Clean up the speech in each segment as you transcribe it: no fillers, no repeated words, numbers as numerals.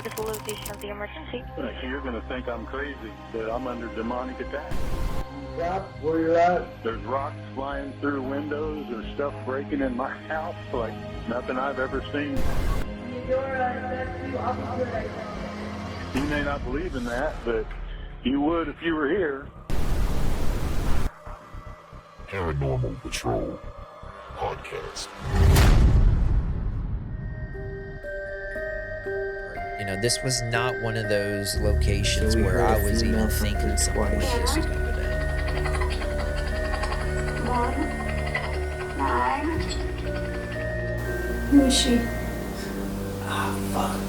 what is the location of the emergency? You're going to think I'm crazy, that I'm under demonic attack. Stop where you're at. There's rocks flying through windows. There's stuff breaking in my house like nothing I've ever seen. You may not believe in that, but you would if you were here. Paranormal Patrol podcast. You know, this was not one of those locations where I was even thinking something like this was going to go down. 1, 9. Who is she? Fuck.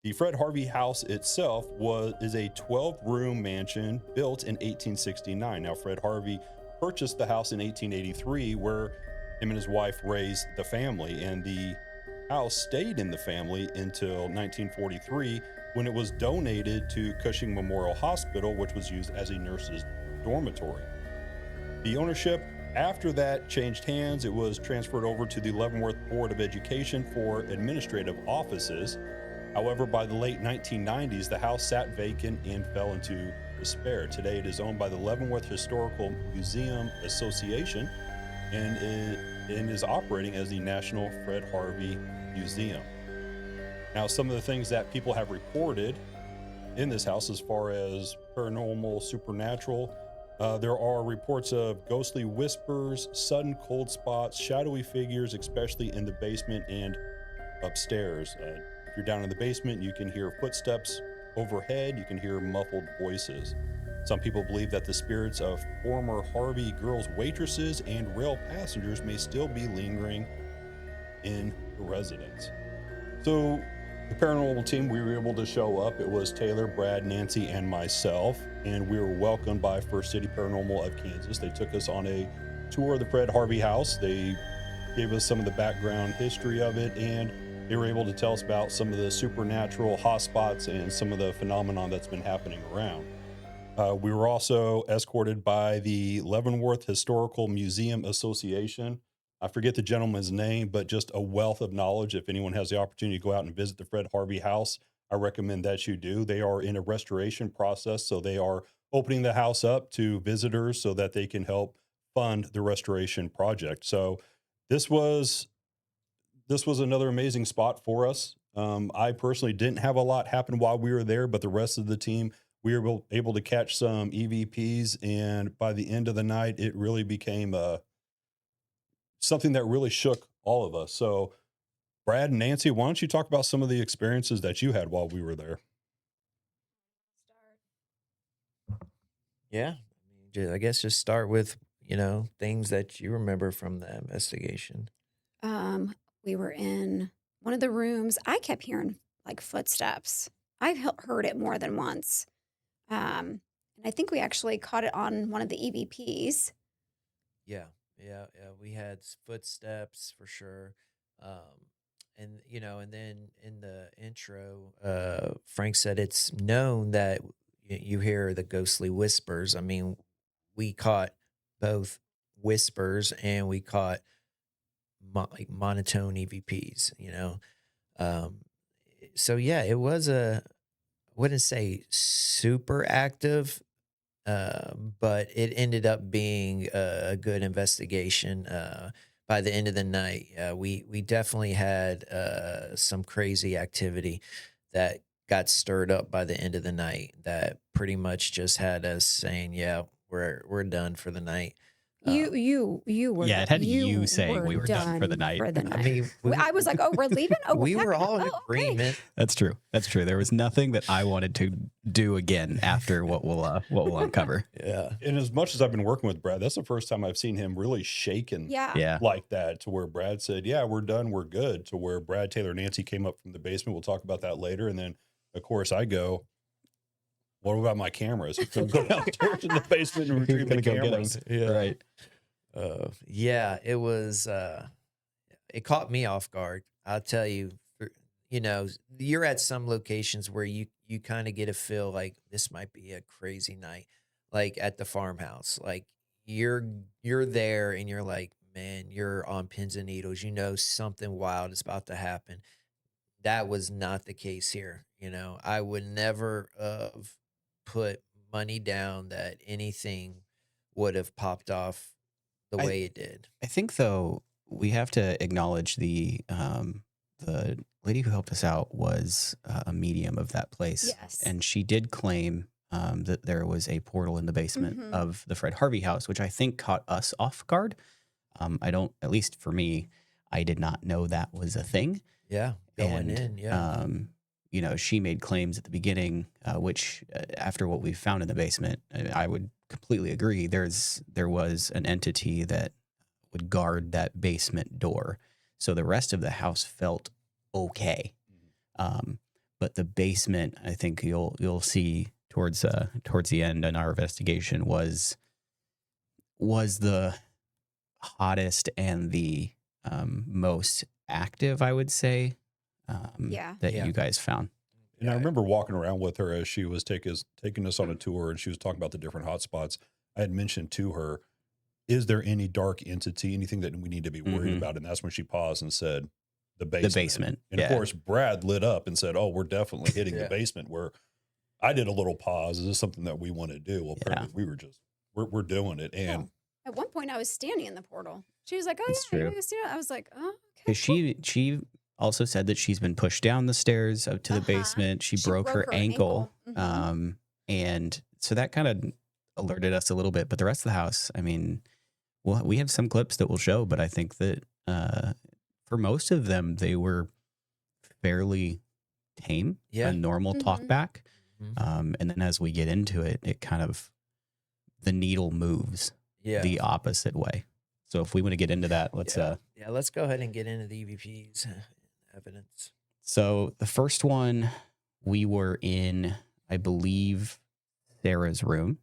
The Fred Harvey House itself is a 12-room mansion built in 1869. Now, Fred Harvey purchased the house in 1883, where him and his wife raised the family, and the house stayed in the family until 1943, when it was donated to Cushing Memorial Hospital, which was used as a nurse's dormitory. The ownership after that changed hands. It was transferred over to the Leavenworth Board of Education for administrative offices. However, by the late 1990s, the house sat vacant and fell into despair. Today, it is owned by the Leavenworth Historical Museum Association and is operating as the National Fred Harvey Museum. Now, some of the things that people have reported in this house as far as paranormal, supernatural, there are reports of ghostly whispers, sudden cold spots, shadowy figures, especially in the basement and upstairs. If you're down in the basement, you can hear footsteps overhead, you can hear muffled voices. Some people believe that the spirits of former Harvey girls waitresses and rail passengers may still be lingering in the residence. So the paranormal team, we were able to show up. It was Taylor, Brad, Nancy, and myself, and we were welcomed by First City Paranormal of Kansas. They took us on a tour of the Fred Harvey House. They gave us some of the background history of it, and they were able to tell us about some of the supernatural hotspots and some of the phenomenon that's been happening around. We were also escorted by the Leavenworth Historical Museum Association. I forget the gentleman's name, but just a wealth of knowledge. If anyone has the opportunity to go out and visit the Fred Harvey House, I recommend that you do. They are in a restoration process, so they are opening the house up to visitors so that they can help fund the restoration project. So this was another amazing spot for us. I personally didn't have a lot happen while we were there, but the rest of the team, we were able to catch some EVPs, and by the end of the night, it really became something that really shook all of us. So, Brad and Nancy, why don't you talk about some of the experiences that you had while we were there? Yeah. I guess just start with, things that you remember from the investigation. We were in one of the rooms. I kept hearing like footsteps. I've heard it more than once. And I think we actually caught it on one of the EVPs. Yeah. We had footsteps for sure. And then in the intro, Frank said it's known that you hear the ghostly whispers. I mean, we caught both whispers and we caught monotone EVPs, so yeah, it was I wouldn't say super active, but it ended up being a good investigation. By the end of the night, we definitely had some crazy activity that got stirred up by the end of the night that pretty much just had us saying, yeah, we're done for the night. You were. Yeah, it had you saying we were done for the night. I mean, I was like, oh, we're leaving? Oh, we were all in agreement. Okay. That's true. There was nothing that I wanted to do again after what we'll uncover. Yeah. And as much as I've been working with Brad, that's the first time I've seen him really shaken Yeah. like that, to where Brad said, yeah, we're done, we're good, to where Brad, Taylor, Nancy came up from the basement. We'll talk about that later. And then, of course, I go, what about my cameras? You couldn't go downstairs in the basement and retrieve the cameras. Yeah. Right. Yeah, it was, it caught me off guard. I'll tell you, you're at some locations where you kind of get a feel like this might be a crazy night, like at the farmhouse. Like you're there and you're like, man, you're on pins and needles. You know something wild is about to happen. That was not the case here. I would never have put money down that anything would have popped off the I way it did. I think though we have to acknowledge the lady who helped us out was a medium of that place, Yes. and she did claim that there was a portal in the basement of the Fred Harvey house, which I think caught us off guard. I don't, at least for me, I did not know that was a thing. Yeah, going And in, yeah. she made claims at the beginning, which after what we found in the basement, I would completely agree. There was an entity that would guard that basement door, so the rest of the house felt okay. But the basement, I think you'll see towards the end in our investigation was the hottest and the most active, I would say, that you guys found. And I remember walking around with her as she was taking us on a tour, and she was talking about the different hot spots. I had mentioned to her, is there any dark entity, anything that we need to be worried about? And that's when she paused and said, the basement. And of course, Brad lit up and said, oh, we're definitely hitting the basement, where I did a little pause. Is this something that we want to do? Well, apparently we were we're doing it. And at one point I was standing in the portal. She was like, oh, That's yeah, true. you see it? I was like, oh, okay. Because she also said that she's been pushed down the stairs up to the basement. She broke her ankle. And so that kind of alerted us a little bit. But the rest of the house, I mean, well, we have some clips that we'll show, but I think that for most of them, they were fairly tame, a normal talk back. And then as we get into it, it kind of, the needle moves the opposite way. So if we want to get into that, let's let's go ahead and get into the EVP's evidence. So the first one, we were in, I believe, Sarah's room,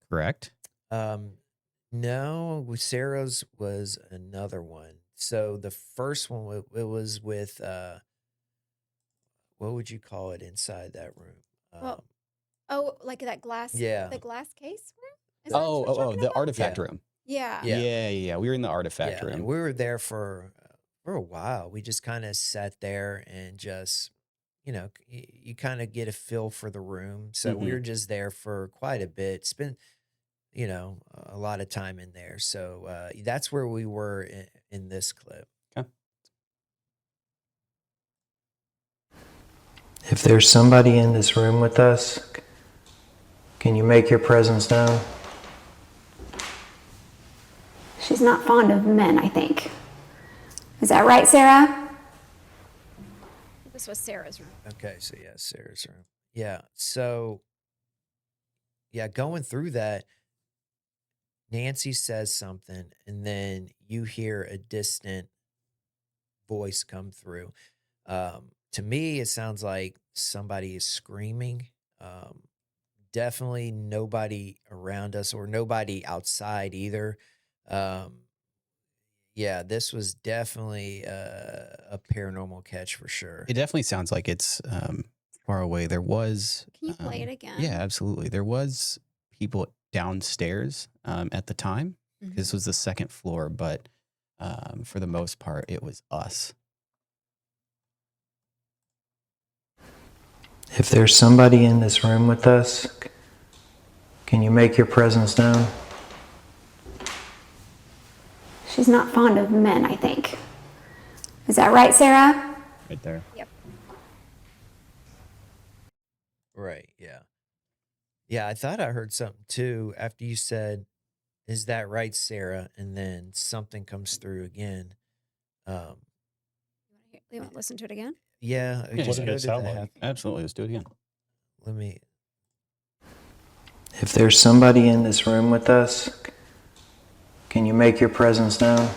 correct? No, Sarah's was another one. So the first one, it was with, what would you call it inside that room? Like that glass, the glass case room? Is that what you're talking the about? artifact room. Yeah. We were in the artifact And room. we were there for a while. We just kind of sat there and just, you kind of get a feel for the room. So we were just there for quite a bit. Spent, a lot of time in there. So that's where we were in this clip. Okay. If there's somebody in this room with us, can you make your presence known? She's not fond of men, I think. Is that right, Sarah? This was Sarah's room. Okay, so Sarah's room. Yeah, so going through that, Nancy says something, and then you hear a distant voice come through. To me, it sounds like somebody is screaming. Definitely nobody around us or nobody outside either. This was definitely a paranormal catch for sure. It definitely sounds like it's far away. There was. Can you play it again? Yeah, absolutely. There was people downstairs at the time. This was the second floor, but for the most part, it was us. If there's somebody in this room with us, can you make your presence known? She's not fond of men, I think. Is that right, Sarah? Right there. Yep. Right, yeah. Yeah, I thought I heard something too after you said, is that right, Sarah? And then something comes through again. You want to listen to it again? Yeah, What just did go it to sound the like? Absolutely. Let's do it again. Let me. If there's somebody in this room with us, can you make your presence known?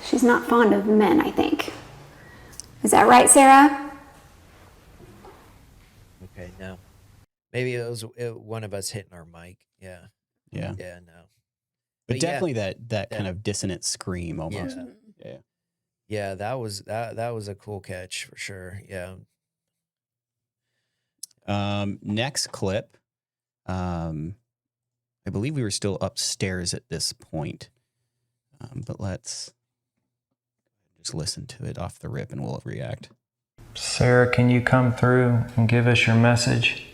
She's not fond of men, I think. Is that right, Sarah? Okay, no. Maybe it was one of us hitting our mic. Yeah. Yeah. Yeah, no. But yeah, definitely that kind of dissonant scream almost. Yeah. Yeah, that was a cool catch for sure. Yeah. Next clip, I I believe we were still upstairs at this point. But let's just listen to it off the rip and we'll react. Sarah, can you come through and give us your message?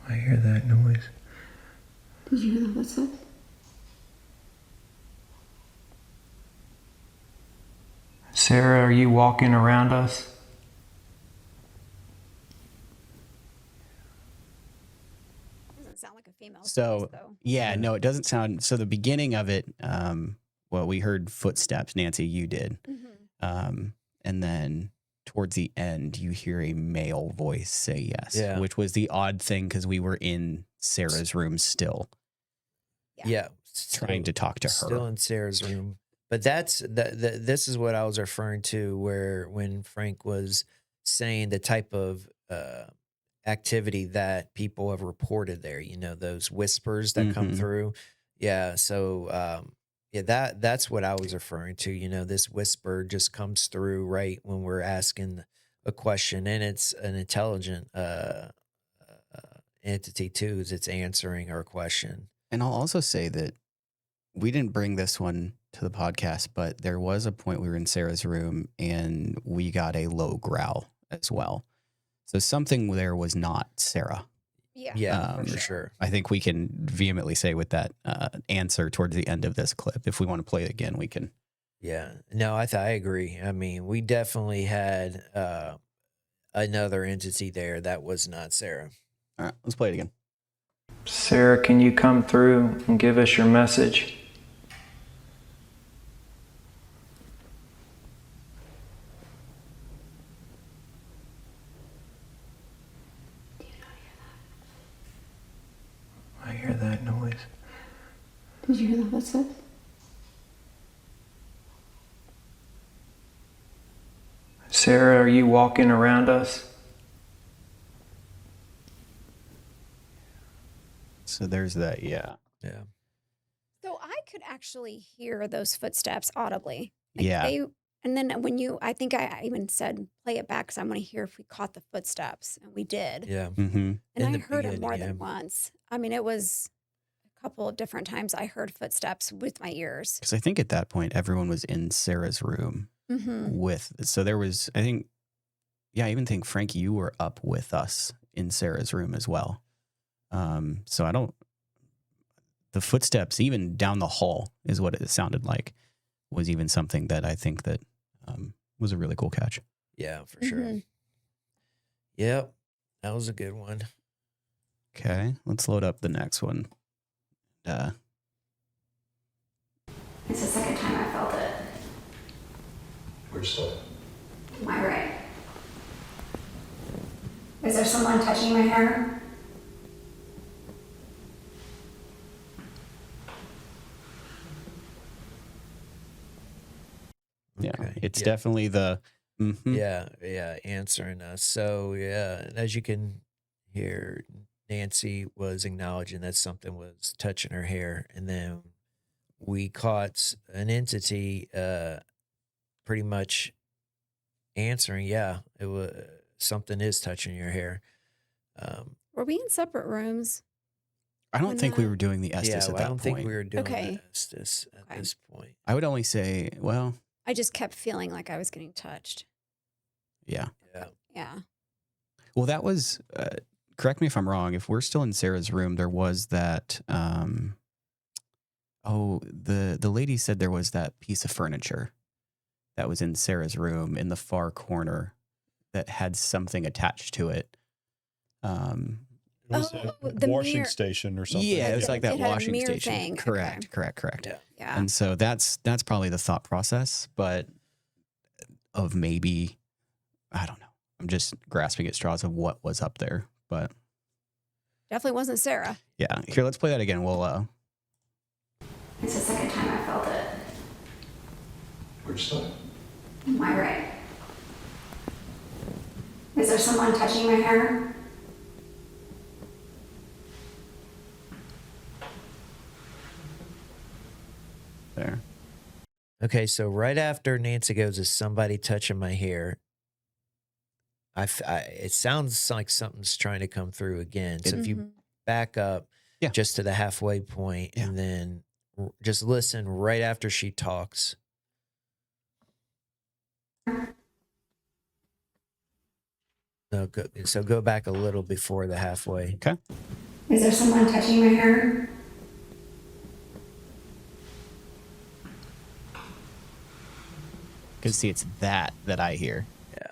I hear that noise. Did you hear the footsteps? Sarah, are you walking around us? Doesn't sound like a female voice, So, though. yeah, no, it doesn't sound. So the beginning of it, well, we heard footsteps. Nancy, you did. And then towards the end, you hear a male voice say yes, which was the odd thing because we were in Sarah's room still. Yeah. Trying to talk to her. Still in Sarah's room. But this is what I was referring to when Frank was saying the type of activity that people have reported there, those whispers that come through. Yeah. So, that's what I was referring to. This whisper just comes through right when we're asking a question, and it's an intelligent entity too, as it's answering our question. And I'll also say that we didn't bring this one to the podcast, but there was a point we were in Sarah's room and we got a low growl as well. So something there was not Sarah. Yeah, for sure. I think we can vehemently say with that answer towards the end of this clip. If we want to play it again, we can. Yeah. No, I agree. I mean, we definitely had another entity there that was not Sarah. All right, let's play it again. Sarah, can you come through and give us your message? I hear that noise. Did you hear the footsteps? Sarah, are you walking around us? So there's that, yeah. Yeah. So I could actually hear those footsteps audibly. Yeah. And then I think I even said, play it back because I want to hear if we caught the footsteps. And we did. Yeah. Mm-hmm. And I heard it more than once. I mean, it was a couple of different times I heard footsteps with my ears. Because I think at that point, everyone was in Sarah's room so there was, I even think, Frank, you were up with us in Sarah's room as well. So the footsteps, even down the hall is what it sounded like, was even something that I think that was a really cool catch. Yeah, for sure. Yep. That was a good one. Okay, let's load up the next one. It's the second time I felt it. Which side? My right. Is there someone touching my hair? Yeah, Okay. it's definitely the... Yeah, answering us. So, yeah, as you can hear, Nancy was acknowledging that something was touching her hair. And then we caught an entity pretty much answering, it was something is touching your hair. Were we in separate rooms? I don't think we were doing the Estes at that point. I don't think we were doing Okay. the Estes at this point. I would only say, well... I just kept feeling like I was getting touched. Yeah. Yeah. Well, that was, correct me if I'm wrong, if we're still in Sarah's room, there was that, the lady said there was that piece of furniture that was in Sarah's room in the far corner that had something attached to it. It was a the washing mirror. station or something. Yeah, it was like that It had a washing mirror station. thing. Correct, Okay. correct. Yeah. And so that's probably the thought process, but of maybe, I don't know. I'm just grasping at straws of what was up there, but Definitely wasn't Sarah. yeah. Here, let's play that again. We'll It's the second time I felt it. Which side? My right. Is there someone touching my hair? there. Okay, so right after Nancy goes, is somebody touching my hair? It sounds like something's trying to come through again. So if you back up just to the halfway point and then just listen right after she talks. No, so go back a little before the halfway. Okay. Is there someone touching my hair? Because see, it's that I hear. Yeah.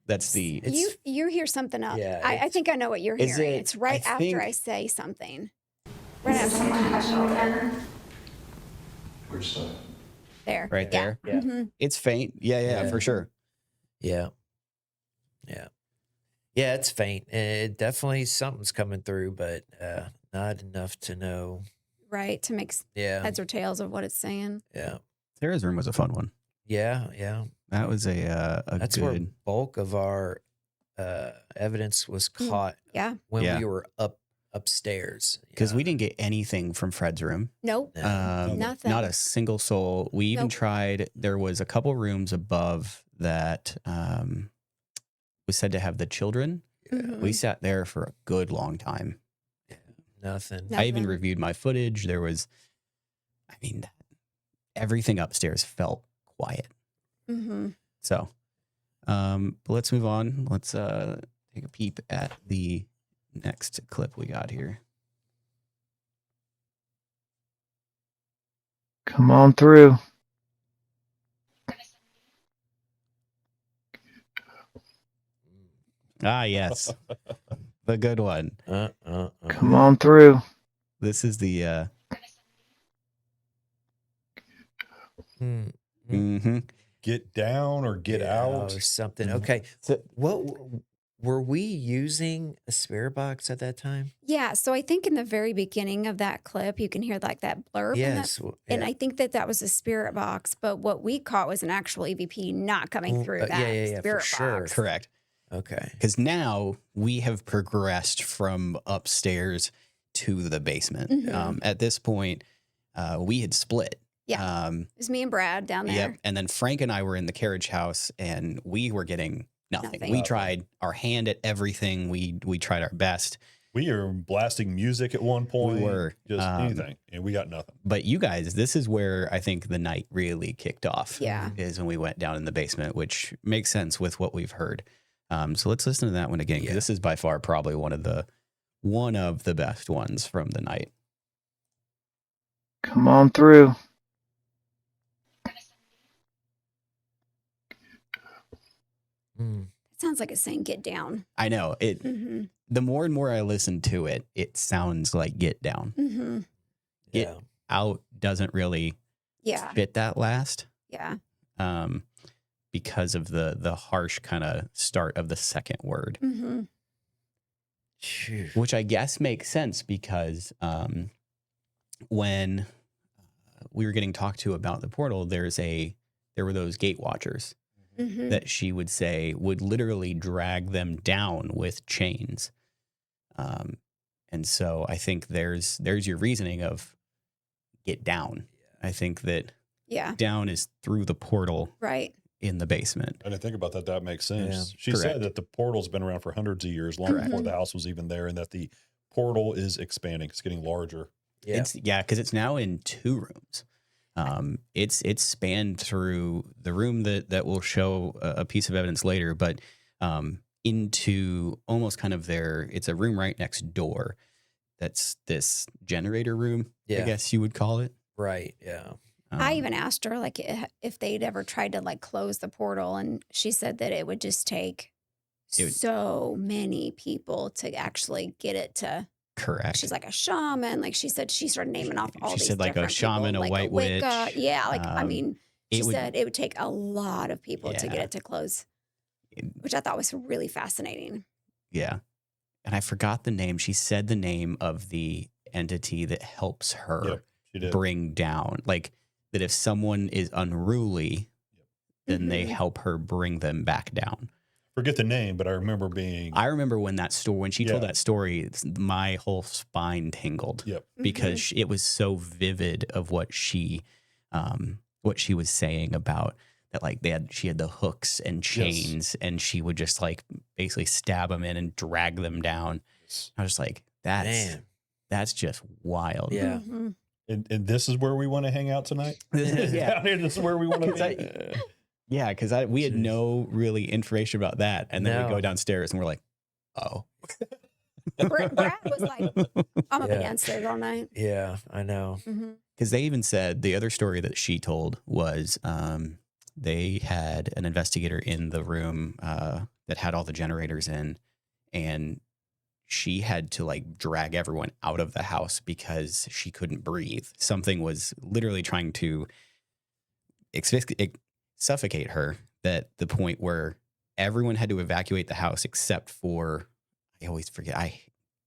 That's the... You hear something else. Yeah, I think I know what you're Is hearing. it- It's right I after think- I say something. Right after someone touching my hair. Which side? There. Right there. Yeah. Mhm. It's faint. Yeah, Yeah. for sure. Yeah. Yeah. Yeah, it's faint. It definitely something's coming through, but not enough to know. Right, to make Yeah. heads or tails of what it's saying. Yeah. Sarah's room was a fun one. Yeah. Yeah. That was a That's where good... bulk of our evidence was caught Yeah. when Yeah. we were upstairs. Because we didn't get anything from Fred's room. Nope. Nothing. Not a single soul. We even Nope. tried, there was a couple rooms above that was said to have the children. Mhm. We sat there for a good long time. Nothing. I even Nothing. reviewed my footage. There was, I mean, everything upstairs felt quiet. Mhm. So, but let's move on. Let's take a peep at the next clip we got here. Come on through. Ah, yes. The good one. Come on through. This is the Get down or get out or something. Okay. So- What were we using a spirit box at that time? Yeah, so I think in the very beginning of that clip, you can hear like that blurb. Yes. And I think that was a spirit box, but what we caught was an actual EVP not coming through that yeah, spirit for sure. box. correct. Okay. Because now we have progressed from upstairs to the basement. Mhm. At this point, we had split. Yeah. It was me and Brad down there. Yep. And then Frank and I were in the carriage house, and we were getting nothing. Nothing. We tried our hand at everything. We tried our best. We were blasting music at one point. We were. Just anything. And we got nothing. But you guys, this is where I think the night really kicked off. Yeah. Is when we went down in the basement, which makes sense with what we've heard. So let's listen to that one again, because this is by far probably one of the best ones from the night. Come on through. Mm. It sounds like it's saying get down. I know it. Mm-hmm. The more and more I listen to it, it sounds like get down. Mm-hmm. Get Yeah. out doesn't really Yeah. fit that last. Yeah. Because of the harsh kind of start of the second word, Mm-hmm. Phew. which I guess makes sense because when we were getting talked to about the portal, there were those gate watchers Mm-hmm. that she would say would literally drag them down with chains. And so I think there's your reasoning of get down. I think that Yeah. down is through the portal Right. in the basement. I didn't think about that. That makes sense. Yeah. She Correct. said that the portal's been around for hundreds of years, long before the house was even there, and that the portal is expanding. It's getting larger. Yeah. Because it's now in 2 rooms. It's spanned through the room that will show a piece of evidence later, but into almost kind of it's a room right next door. That's this generator room, I Yeah. guess you would call it. Right. Yeah. I even asked her like if they'd ever tried to like close the portal, and she said that it would just take so many people to actually get it to. Correct. She's like a shaman. Like she said, she started naming off all She these said like a different shaman, people, a like white Wicca. witch. Yeah, like I mean, she it would- said it would take a lot of people to get Yeah. it to close, which I thought was really fascinating. Yeah. And I forgot the name. She said the name of the entity that helps her Yep, she did. bring down. Like that if someone is unruly, then they Mhm. help her bring them back down. Forget the name, but I remember being. I remember when she told Yeah. that story, my whole spine tingled Yep. because it was so vivid of what she what she was saying about that, like she had the hooks and chains, and she would just like basically stab them in and drag them down. I was just like, that's just wild. Yeah. Mhm. And this is where we want to hang out tonight. Yeah. Down here, this is where we want to be. Yeah, because we had no really information about that, and then we No. go downstairs and we're like, oh. Brad was like, I'm up against it all night. Yeah, I know. Mm-hmm. Because they even said the other story that she told was they had an investigator in the room that had all the generators in, and she had to like drag everyone out of the house because she couldn't breathe. Something was literally trying to suffocate her, that the point where everyone had to evacuate the house except for, I always forget, I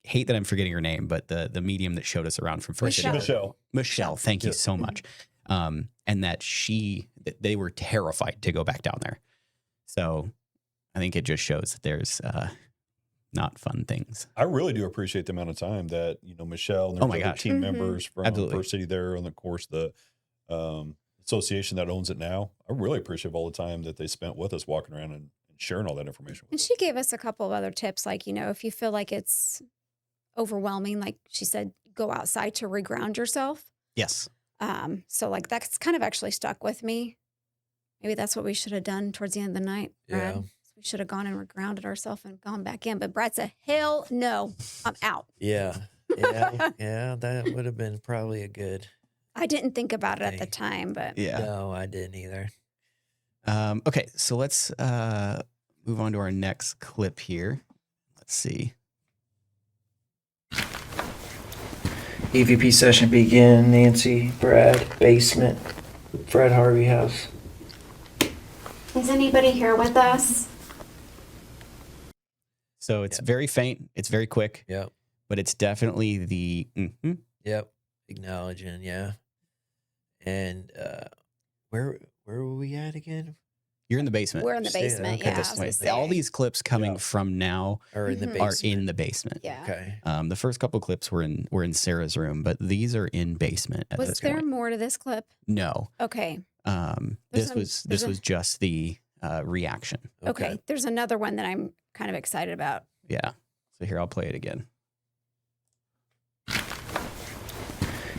hate that I'm forgetting her name, but the medium that showed us around from first. Michelle, thank you so much. And that they were terrified to go back down there. So I think it just shows that there's not fun things. I really do appreciate the amount of time that, Michelle and their team members from First City there, and of course the association that owns it now. I really appreciate all the time that they spent with us walking around and sharing all that information with And us. she gave us a couple of other tips, like, if you feel like it's overwhelming, like she said, go outside to reground yourself. Yes. So like that's kind of actually stuck with me. Maybe that's what we should have done towards the end of the night, Brad. Yeah. We should have gone and regrounded ourselves and gone back in. But Brad said, hell no, I'm out. Yeah. Yeah, that would have been probably a good. I didn't think about it at the time, but No, I didn't either. Okay, so let's move on to our next clip here. Let's see. EVP session begin. Nancy, Brad, basement, Fred Harvey House. is anybody here with us? So it's very faint. It's very quick. Yep. But it's definitely the Yep. Acknowledging, yeah. And where were we at again? You're in the basement. We're in the basement. Okay. Yeah, At I this was gonna point. say. All these clips coming from now Or in the Mhm. basement? are in the basement. Yeah. Okay. The first couple clips were in Sarah's room, but these are in basement at Was this there point. more to this clip? No. Okay. This was just the reaction. Okay. There's another one that I'm kind of excited about. Yeah. So here, I'll play it again.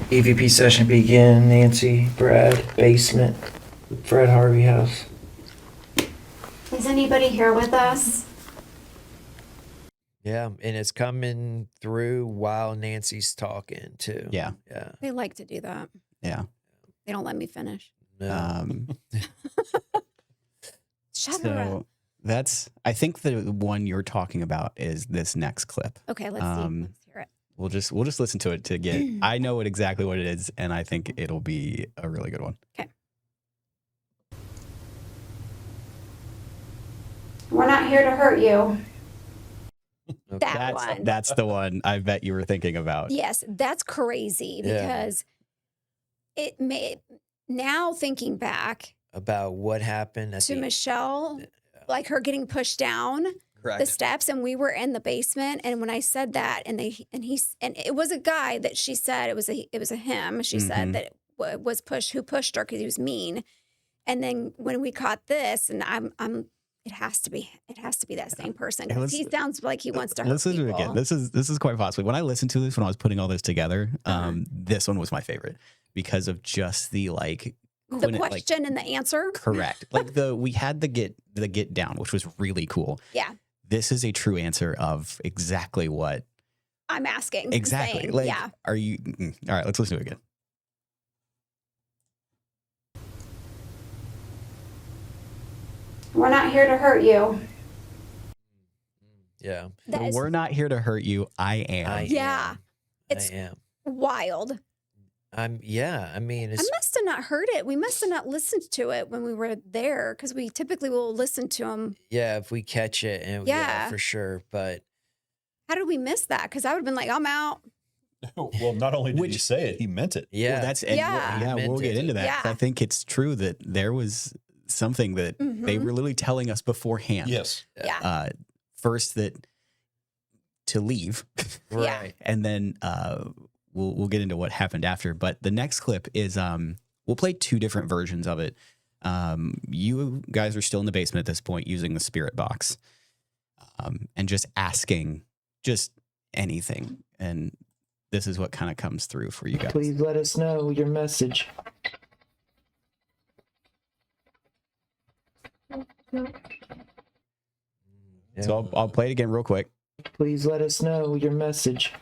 EVP session begin. Nancy, Brad, basement, Fred Harvey House. Is anybody here with us? Yeah, and it's coming through while Nancy's talking too. Yeah. Yeah. They like to do that. Yeah. They don't let me finish. No. Shut her up. So I think the one you're talking about is this next clip. Okay, let's see. Let's hear it. We'll just listen to it to get. I know exactly what it is, and I think it'll be a really good one. Okay. We're not here to hurt you. That one. That's the one I bet you were thinking about. Yes, that's crazy Yeah. because it made, now thinking back About what happened at to the Michelle, like her getting pushed down the steps, and we were in the basement. And when I said that, and it was a guy that she said it was a him. She said that was who pushed her because he was mean. And then when we caught this, and it has to be that same person. 'Cause he sounds like he wants to hurt Listen to it people. again. This is quite possibly. When I listened to this, when I was putting all this together, this one was my favorite because of just the The question and the answer. correct. Like we had the get down, which was really cool. Yeah, This is a true answer of exactly what I'm asking. exactly. Saying, Like, yeah. are you all right? Let's listen to it again. We're not here to hurt you. Yeah. That is We're not here to hurt you. I am. Yeah. I It's am. wild. I mean, I it's must have not heard it. We must have not listened to it when we were there because we typically will listen to them. yeah, if we catch it and Yeah. for sure. But How did we miss that? Because I would have been like, I'm out. Well, not only did he say it, he meant it. yeah. Well, that's and Yeah. we'll get into that. Yeah. I think it's true that there was something that they were literally telling us beforehand. Yes. Yeah. First that to leave, right. and then we'll get into what happened after. But the next clip is we'll play two different versions of it. You guys are still in the basement at this point using the spirit box, and just asking just anything. And this is what kind of comes through for you guys. Please let us know your message. So I'll play it again real quick. Please let us know your message.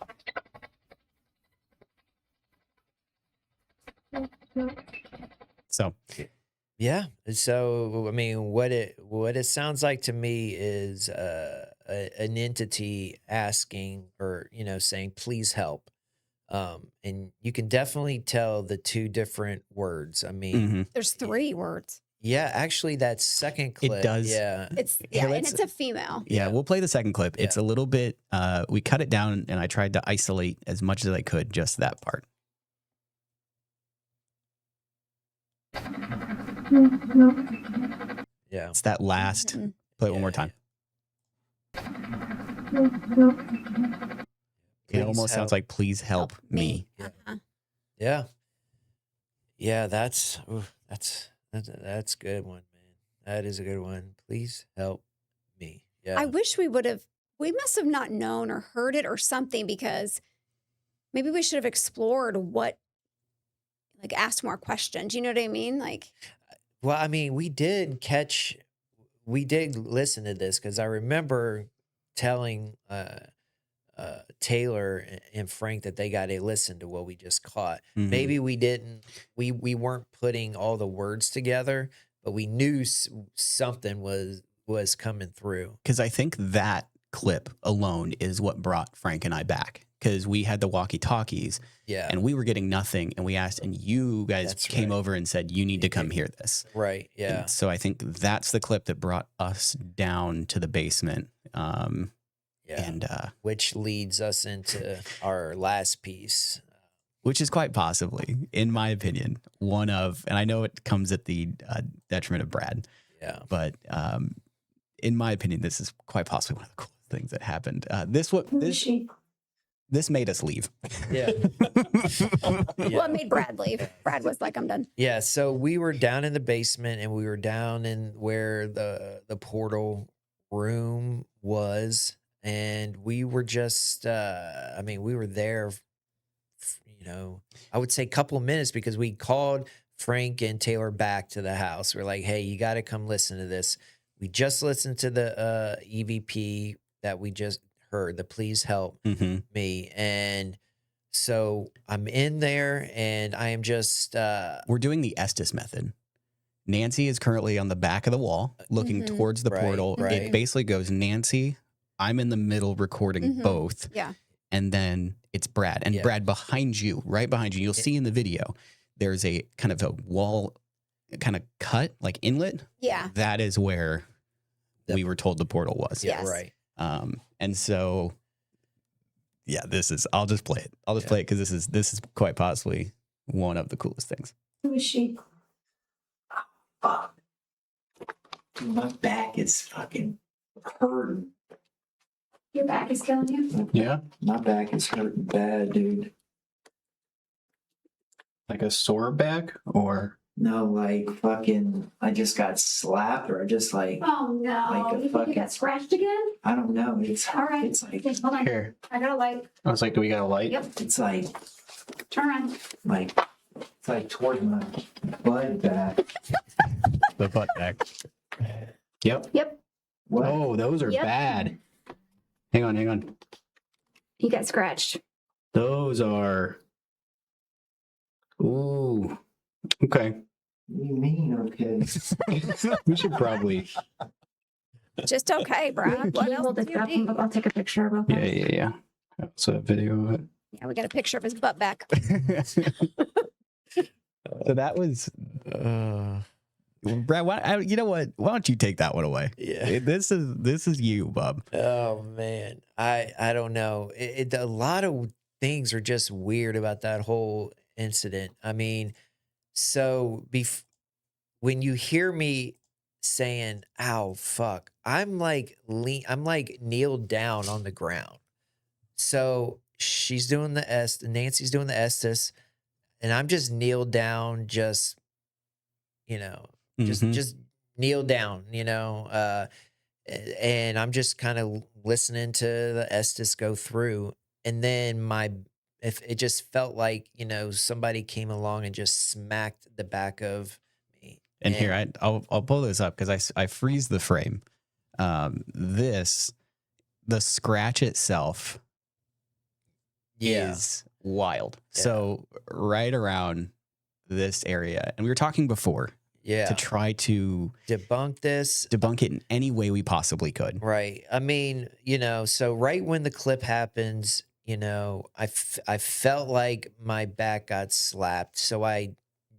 So Yeah. So I mean, what it sounds like to me is an entity asking, or saying, "Please help." And you can definitely tell the two different words. I mean, There's 3 words. yeah, actually, that second clip, it does. yeah, And it's a female. Yeah, we'll play the second clip. Yeah. It's a little bit, we cut it down and I tried to isolate as much as I could, just that part. yeah. It's that last, play it one more time. It Please almost sounds help. like, please help me. Yeah. Yeah, that's a good one, man. That is a good one. Please help me. Yeah. I wish we must have not known or heard it or something, because maybe we should have explored asked more questions. You know what I mean? Well, I mean, we did listen to this, because I remember telling Taylor and Frank that they got to listen to what we just caught. Mhm. Maybe we didn't, we weren't putting all the words together, but we knew something was coming through. Because I think that clip alone is what brought Frank and I back. Because we had the walkie-talkies Yeah. and we were getting nothing. And we asked, and you guys That's came right. over and said, you need to come hear this. Right. Yeah. And so I think that's the clip that brought us down to the basement. Yeah. And Which leads us into our last piece. which is quite possibly, in my opinion, one of, and I know it comes at the detriment of Brad, Yeah. but in my opinion, this is quite possibly one of the coolest things that happened. This made us leave. Yeah. Well, it made Brad leave. Brad was like, I'm done. Yeah. So we were down in the basement, and we were down in where the portal room was. And we were just, we were there, I would say a couple of minutes, because we called Frank and Taylor back to the house. We're like, hey, you got to come listen to this. We just listened to the EVP that we just heard, the please help me. And so I'm in there, and I am just... We're doing the Estes method. Nancy is currently on the back of the wall looking towards the portal. Right. It basically goes, Nancy, I'm in the middle recording both. Yeah. And then it's Brad. And Brad behind you, right behind you, you'll see in the video, there's a kind of a wall kind of cut, like inlet. Yeah. That is where we were told the portal was. Yeah, Yes. right. And so, yeah, I'll just play it. I'll just play it because this is quite possibly one of the coolest things. Who is she? Fuck. My back is fucking hurting. Your back is killing you? Yeah, my back is hurting bad, dude. Like a sore back or? No, like fucking, I just got slapped, or I just like, Oh, no. Like a You think fucking- you got scratched again? I don't know. It's All right. It's like, Okay, hold on. Here. I got a light. I was like, do we got a light? Yep. it's like, Turn around. it's like towards my butt back. The butt back. Yep. Yep. What? Oh, those are Yep. bad. Hang on. You got scratched. Those are. Ooh. Okay. What do you mean, okay? We should probably. Just okay, Brad. What else do you need? I'll take a picture real quick. Yeah. That's a video of it. Yeah, we got a picture of his butt back. So that was, Brad, you know what? Why don't you take that one away? Yeah. This is you, bub. Oh man, I don't know. A lot of things are just weird about that whole incident. I mean, so when you hear me saying "ow, fuck," I'm like kneeled down on the ground. So she's doing Nancy's doing the Estes. and I'm just kneeled down, just just kneel down, and I'm just kind of listening to the Estes go through, and then if it just felt like somebody came along and just smacked the back of me. And here I'll pull this up because I freeze the frame. The scratch itself is wild. Yeah. So right around this area, and we were talking before. Yeah. To try to debunk it in any way we possibly could. Right. I mean, so right when the clip happens, I felt like my back got slapped. So I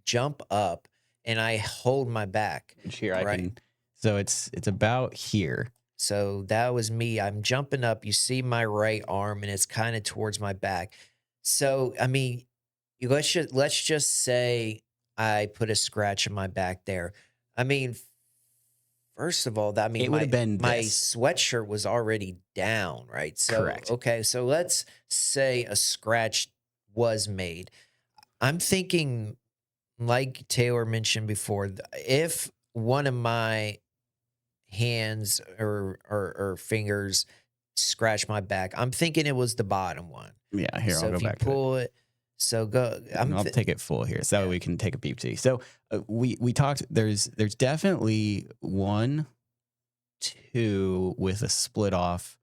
jump up and I hold my back. Which here so it's about here. So that was me. I'm jumping up. You see my right arm and it's kind of towards my back. So, I mean, let's just say I put a scratch in my back there. I mean, first of all, it would have been my sweatshirt was already down, right? So, correct. Okay, so let's say a scratch was made. I'm thinking, like Taylor mentioned before, if one of my hands or fingers scratch my back, I'm thinking it was the bottom one. Yeah, here, so I'll go if back you pull it. So go. I'll take it full here, so that way we can take a peep see. So we talked. There's definitely 1, 2 with a split off,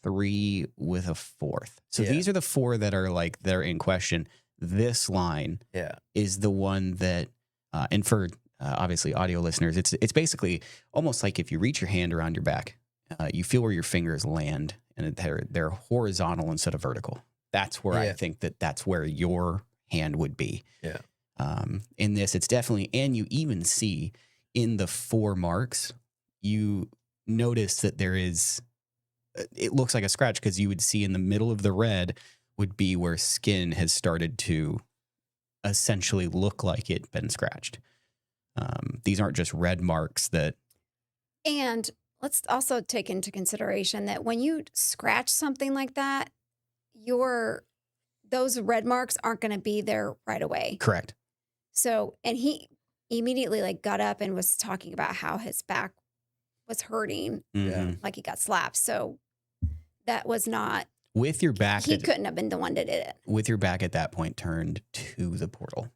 3 with a 4th. So these are the 4 that are they're in question. This line, is the one that, and for obviously audio listeners, it's basically almost like if you reach your hand around your back, you feel where your fingers land, and they're horizontal instead of vertical. That's where I think that's where your hand would be. Yeah. In this, it's definitely, and you even see in the 4 marks, you notice that it looks like a scratch because you would see in the middle of the red would be where skin has started to essentially look like it'd been scratched. These aren't just red marks that. And let's also take into consideration that when you scratch something like that, those red marks aren't going to be there right away. Correct. So, and he immediately got up and was talking about how his back was hurting, like he got slapped. So that was not with your back. He couldn't have been the one that did it. With your back at that point turned to the portal.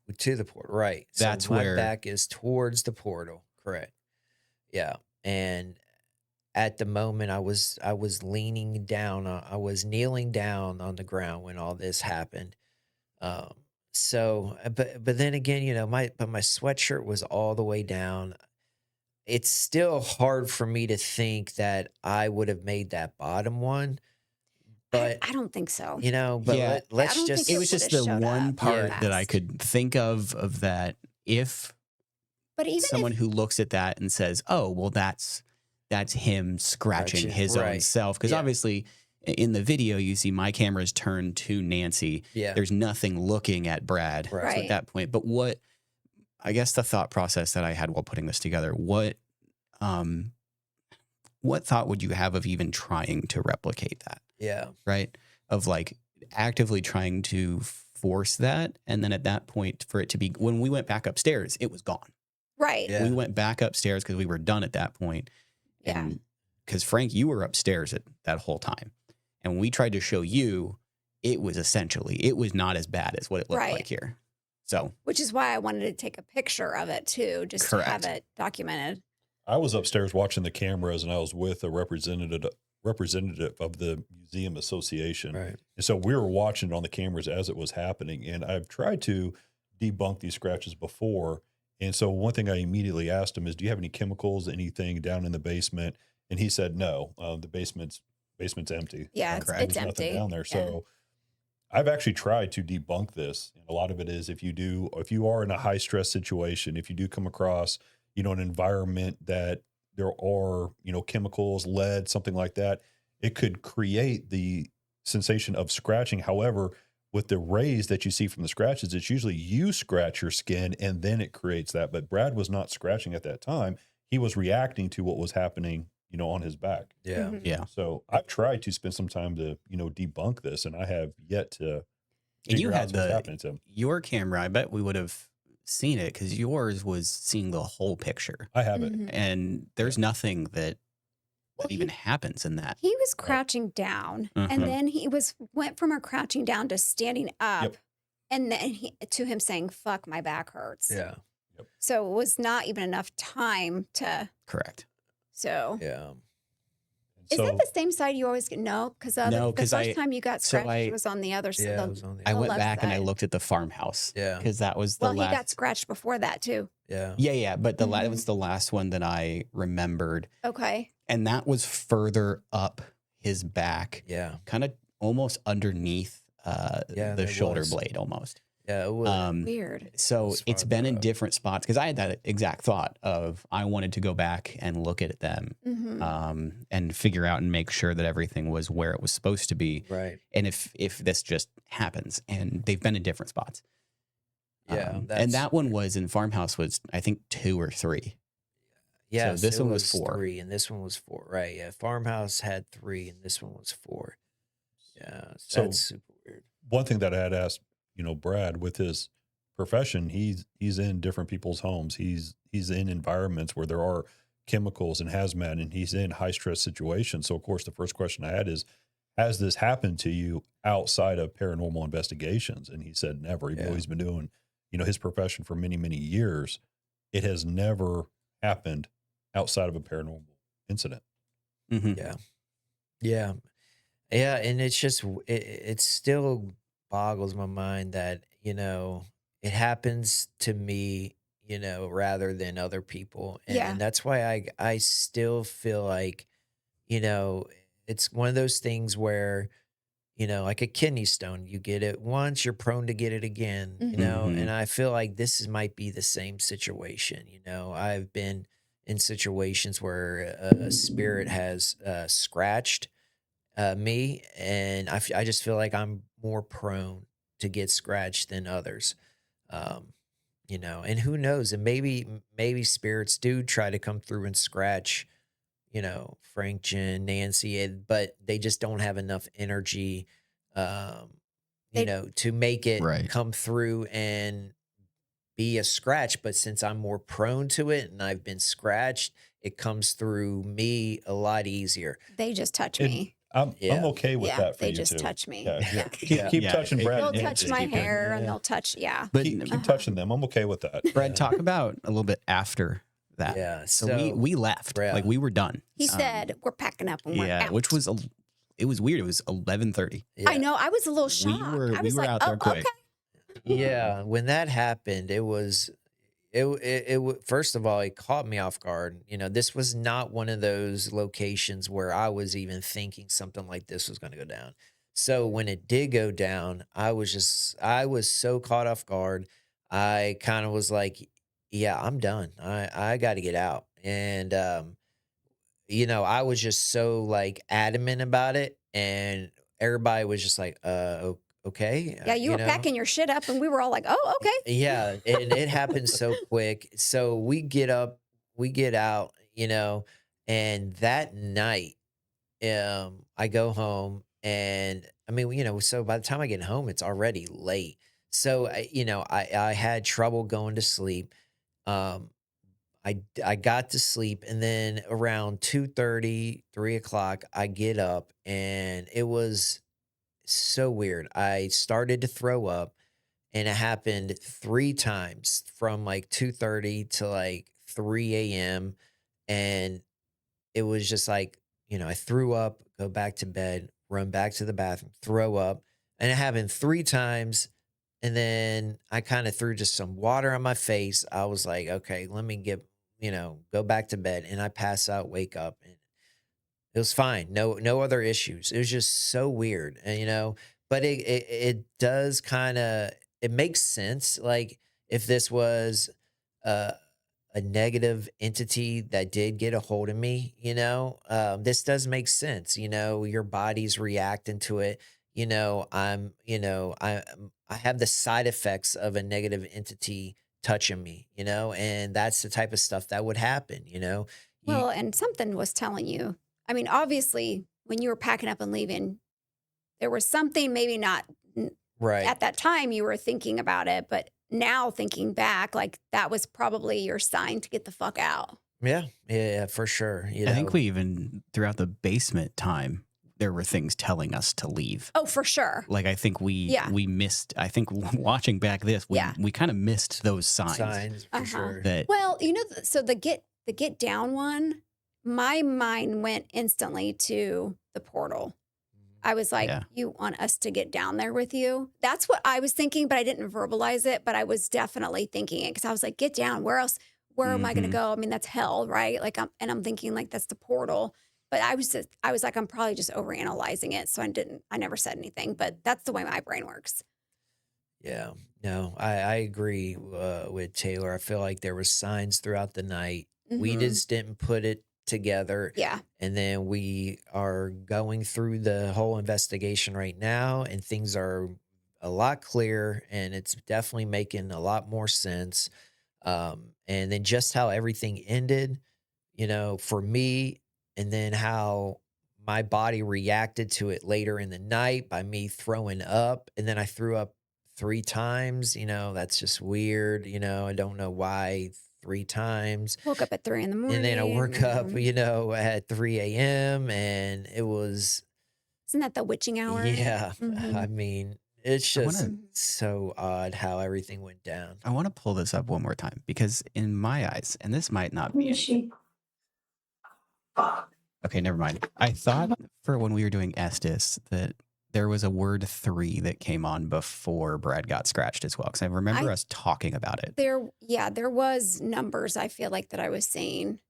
Right. That's so where my back is towards the portal. Correct. Yeah, and at the moment, I was leaning down. I was kneeling down on the ground when all this happened. So, but then again, my sweatshirt was all the way down. It's still hard for me to think that I would have made that bottom one. But I don't think so. But let's just. It was just the one part that I could think of that. But even someone who looks at that and says, "Oh, well, that's him scratching his own self," because obviously in the video you see my camera's turned to Nancy. Yeah. There's nothing looking at Brad at that point. But what I guess the thought process that I had while putting this together, what thought would you have of even trying to replicate that? Yeah. Right? Of actively trying to force that, and then at that point for it to be, when we went back upstairs, it was gone. Right. Yeah. We went back upstairs because we were done at that point. Yeah. And because Frank, you were upstairs at that whole time. And when we tried to show you, it was not as bad as what it looked like here. So, which is why I wanted to take a picture of it too, just to have it documented. I was upstairs watching the cameras, and I was with a representative of the Museum Association. Right. And so we were watching it on the cameras as it was happening. And I've tried to debunk these scratches before. And so one thing I immediately asked him is, do you have any chemicals, anything down in the basement? And he said, no, the basement's empty. Yeah, it's empty. Nothing down there. So I've actually tried to debunk this. And a lot of it is if you are in a high stress situation, if you do come across, an environment that there are, chemicals, lead, something like that, it could create the sensation of scratching. However, with the rays that you see from the scratches, it's usually you scratch your skin and then it creates that. But Brad was not scratching at that time. He was reacting to what was happening, on his back. Yeah. Mm-hmm. Yeah. So I've tried to spend some time to, debunk this, and I have yet to And you figure had out what's happening to him. your camera. I bet we would have seen it because yours was seeing the whole picture. I have it. Mhm. And there's nothing that Well, even happens in that. He was crouching down, Mhm. and then he went from a crouching down to standing up, Yep. and then to him saying, "Fuck, my back hurts." Yeah. So it was not even enough time to. Correct. So Yeah. is So that the same side you always get? No, because No, the 'cause first I- time you got so scratched I- was on the other side. Yeah. It was on the I the went left back and I side. looked at the farmhouse. Yeah. Because that was the Well, last. he got scratched before that too. Yeah. Yeah, but that Mhm. was the last one that I remembered. Okay. And that was further up his back, Yeah. kind of almost underneath Yeah, the there shoulder was. blade almost. Yeah. It was. Weird. So It's it's farther been in up. different spots because I had that exact thought of I wanted to go back and look at them Hmm. and figure out and make sure that everything was where it was supposed to be. Right. And if this just happens, and they've been in different spots. Yeah. And that one was in farmhouse was I think 2 or 3. Yeah. this one was 4. 3, and this one was 4. Right. Yeah. Farmhouse had 3, and this one was 4. Yeah. So- That's super weird. one thing that I had asked, Brad, with his profession, he's in different people's homes. He's in environments where there are chemicals and hazmat, and he's in high stress situations. So of course, the first question I had is, has this happened to you outside of paranormal investigations? And he said never. Even though he's been doing, his profession for many, many years, it has never happened outside of a paranormal incident. Mm-hmm. Yeah. Yeah. Yeah. And it's just, it still boggles my mind that, it happens to me, rather than other people. And, Yeah. that's why I still feel like, it's one of those things where, like a kidney stone, you get it once, you're prone to get it again, Mhm. and I feel like might be the same situation. I've been in situations where a spirit has scratched me, and I just feel like I'm more prone to get scratched than others. And who knows? And maybe spirits do try to come through and scratch, Frank, Jen, Nancy, but they just don't have enough energy, to make it Right. come through and be a scratch. But since I'm more prone to it and I've been scratched, it comes through me a lot easier. They just touch And me. I'm Yeah. okay with Yeah, that for they you just too. touch me. Yeah. Yeah. Keep Yeah. touching Brad. They'll and touch just my keep it- hair and they'll touch. Yeah. But keep touching them. I'm okay with that. Brad, talk about a little bit after that. Yeah. So we left. Yeah. Like we were done. He said, "We're packing up and we're Yeah, out." which was it was weird. It was 11:30. Yeah. I know. I was a little shocked. I was like, out there "Oh, quick. okay." Yeah, when that happened, first of all, it caught me off guard. This was not one of those locations where I was even thinking something like this was going to go down. So when it did go down, I was so caught off guard. I kind of was like, yeah, I'm done. I got to get out. And, I was just so like adamant about it. And everybody was just like, okay. Yeah, you were packing your shit up, and we were all like, "Oh, okay." Yeah, and it happened so quick. So we get out, and that night, I go home, and I mean, so by the time I get home, it's already late. So I had trouble going to sleep. I got to sleep, and then around 2:30, 3 o'clock, I get up, and it was so weird. I started to throw up, and it happened 3 times from like 2:30 to like 3 a.m. And it was just like, I threw up, go back to bed, run back to the bathroom, throw up. And it happened 3 times. And then I kind of threw just some water on my face. I was like, okay, let me go back to bed. And I pass out, wake up, and it was fine. No other issues. It was just so weird. And, but it does kind of, it makes sense. Like if this was a negative entity that did get a hold of me, this does make sense. Your body's reacting to it. I have the side effects of a negative entity touching me, and that's the type of stuff that would happen, Well, and something was telling you. I mean, obviously, when you were packing up and leaving, there was something maybe not Right. At that time, you were thinking about it, but now thinking back, like that was probably your sign to get the fuck out. Yeah, for sure. I think we even, throughout the basement time, there were things telling us to leave. Oh, for sure. Like, I think we missed, I think watching back this, we kind of missed those signs. For sure. That, Well, you know, so the get down one, my mind went instantly to the portal. I was like, you want us to get down there with you? That's what I was thinking, but I didn't verbalize it. But I was definitely thinking it because I was like, get down. Where else? Where am I going to go? I mean, that's hell, right? Like, I'm thinking like that's the portal. But I was like, I'm probably just overanalyzing it. So I never said anything. But that's the way my brain works. Yeah, no, I agree with Taylor. I feel like there was signs throughout the night. We just didn't put it together. Yeah. And then we are going through the whole investigation right now, and things are a lot clearer, and it's definitely making a lot more sense. And then just how everything ended, you know, for me, and then how my body reacted to it later in the night by me throwing up, and then I threw up 3 times. You know, that's just weird. You know, I don't know why 3 times. Woke up at 3 a.m. And then I woke up, you know, at 3 a.m. and it was. Isn't that the witching hour? Yeah. I mean, it's just so odd how everything went down. I want to pull this up one more time because in my eyes, and this might not be. Okay, never mind. I thought for when we were doing Estes that there was a word 3 that came on before Brad got scratched as well. Because I remember us talking about it. There was numbers I feel like that I was saying.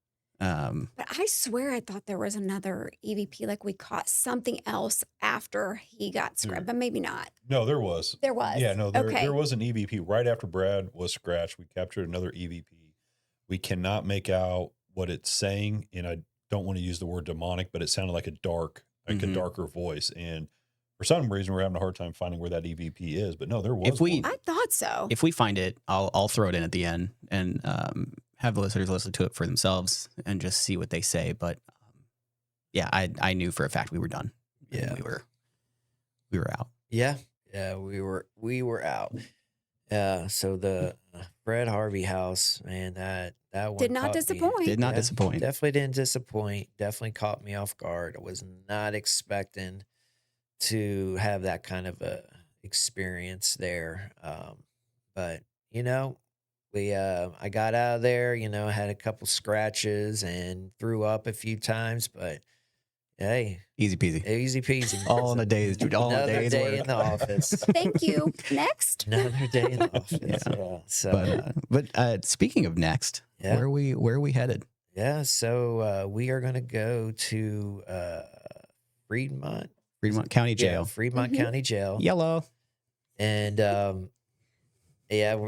But I swear I thought there was another EVP, like we caught something else after he got scratched, but maybe not. No, there was. There was. Yeah, no, there was an EVP right after Brad was scratched. We captured another EVP. We cannot make out what it's saying, and I don't want to use the word demonic, but it sounded like a darker voice. And for some reason, we're having a hard time finding where that EVP is. But no, there was. I thought so. If we find it, I'll throw it in at the end and have the listeners listen to it for themselves and just see what they say. But yeah, I knew for a fact we were done. Yeah, we were out. Yeah, we were out. So the Fred Harvey House, man, that one did not disappoint. Did not disappoint. Definitely didn't disappoint. Definitely caught me off guard. I was not expecting to have that kind of a experience there. But you know, I got out of there, you know, had a couple scratches and threw up a few times, but hey, easy peasy. All in a day's another day in the office. Thank you. Next. Another day in the office. Yeah. So, but speaking of next, where are we headed? Yeah. So we are going to go to Fremont County Jail. Yeah, Fremont County Jail. Yellow. And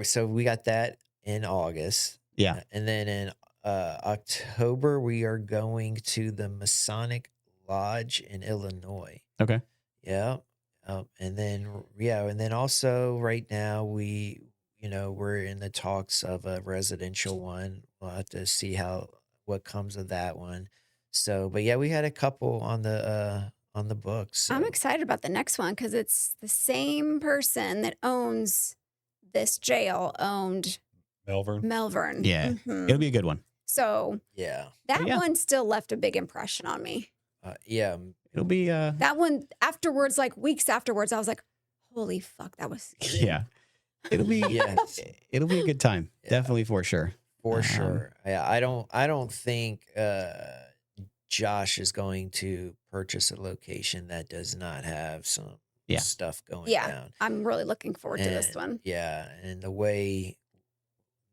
so we got that in August. Yeah. And then in October, we are going to the Masonic Lodge in Illinois. Okay. Yeah. And then also right now we're in the talks of a residential one. We'll have to see what comes of that one. So, but yeah, we had a couple on the books. So. I'm excited about the next one because it's the same person that owns this jail owned Melbourne. Yeah. It'll be a good one. So that one still left a big impression on me. It'll be that one afterwards, like weeks afterwards, I was like, holy fuck, that was scary. Yeah. It'll be it'll be a good time. Yeah. Definitely for sure. For sure. Yeah. I don't think Josh is going to purchase a location that does not have some stuff going down. I'm really looking forward to this one. Yeah. And the way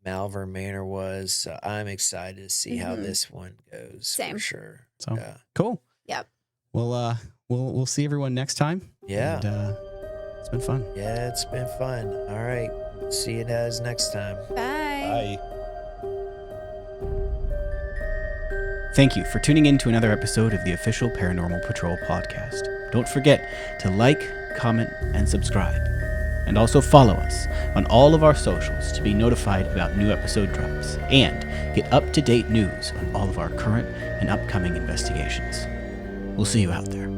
Malvern Manor was, so I'm excited to see how this one goes. Same. For sure. So cool. Yep. Well, we'll see everyone next time. Yeah. And, it's been fun. Yeah, it's been fun. All right. See you guys next time. Bye. Bye. Thank you for tuning in to another episode of the official Paranormal Patrol podcast. Don't forget to like, comment, and subscribe. And also follow us on all of our socials to be notified about new episode drops and get up-to-date news on all of our current and upcoming investigations. We'll see you out there.